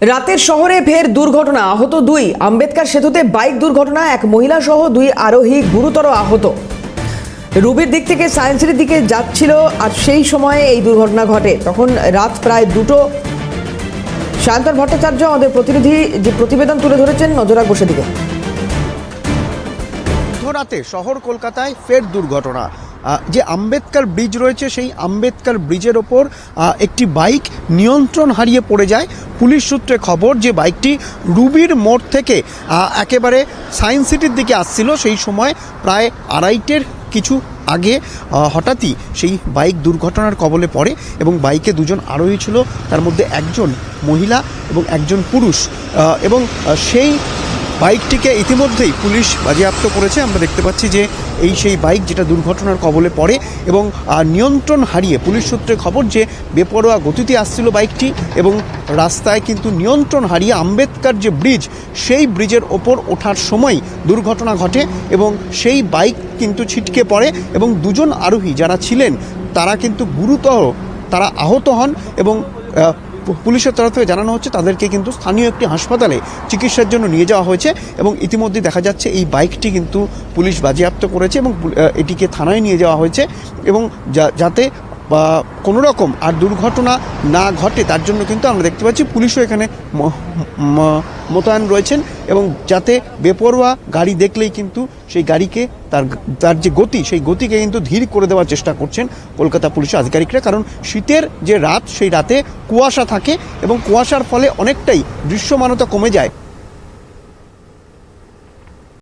রাতের শহরে ফের দুর্ঘটনা, আহত দুই। আম্বেদকর সেতুতে বাইক দুর্ঘটনা, এক মহিলা সহ দুই আরোহী গুরুতর আহত। রুবির দিক থেকে সায়েন্স সিটির দিকে যাচ্ছিল আর সেই সময়ে এই দুর্ঘটনা ঘটে। তখন রাত প্রায় 2টো। সায়ন্তন ভট্টাচার্য আমাদের প্রতিনিধি যে প্রতিবেদন তুলে ধরেছেন, নজর রাখবো সেদিকে। মধ্যরাতে শহর কলকাতায় ফের দুর্ঘটনা। যে আম্বেদকর ব্রিজ রয়েছে, সেই আম্বেদকর ব্রিজের ওপর একটি বাইক নিয়ন্ত্রণ হারিয়ে পড়ে যায়। পুলিশ সূত্রে খবর যে বাইকটি রুবির মোড় থেকে একেবারে সায়েন্স সিটির দিকে আসছিল। সেই সময় প্রায় 2:30 কিছু আগে হঠাৎই সেই বাইক দুর্ঘটনার কবলে পড়ে এবং বাইকে দুজন আরোহী ছিল, তার মধ্যে একজন মহিলা এবং একজন পুরুষ। এবং সেই বাইকটিকে ইতিমধ্যেই পুলিশ বাজেয়াপ্ত করেছে। আমরা দেখতে পাচ্ছি যে সেই বাইক যেটা দুর্ঘটনার কবলে পড়ে এবং নিয়ন্ত্রণ হারিয়ে, পুলিশ সূত্রে খবর যে বেপরোয়া গতিতে আসছিল বাইকটি এবং রাস্তায় কিন্তু নিয়ন্ত্রণ হারিয়ে আম্বেদকর যে ব্রিজ, সেই ব্রিজের ওপর ওঠার সময় দুর্ঘটনা ঘটে এবং সেই বাইক কিন্তু ছিটকে পড়ে এবং দুজন আরোহী যারা ছিলেন তারা কিন্তু গুরুতর আহত হন এবং পুলিশের তরফ থেকে জানানো হচ্ছে তাদেরকে কিন্তু স্থানীয় একটি হাসপাতালে চিকিৎসার জন্য নিয়ে যাওয়া হয়েছে এবং ইতিমধ্যে দেখা যাচ্ছে এই বাইকটি কিন্তু পুলিশ বাজেয়াপ্ত করেছে এবং এটিকে থানায় নিয়ে যাওয়া হয়েছে এবং যাতে কোনো রকম আর দুর্ঘটনা না ঘটে তার জন্য কিন্তু আমরা দেখতে পাচ্ছি পুলিশও এখানে মোতায়েন রয়েছেন এবং যাতে বেপরোয়া গাড়ি দেখলেই কিন্তু সেই গাড়িকে তার যে গতি, সেই গতিকে কিন্তু ধীর করে দেওয়ার চেষ্টা করছেন কলকাতা পুলিশের আধিকারিকরা। কারণ শীতের যে রাত, সেই রাতে কুয়াশা থাকে এবং কুয়াশার ফলে অনেকটাই দৃশ্যমানতা কমে যায়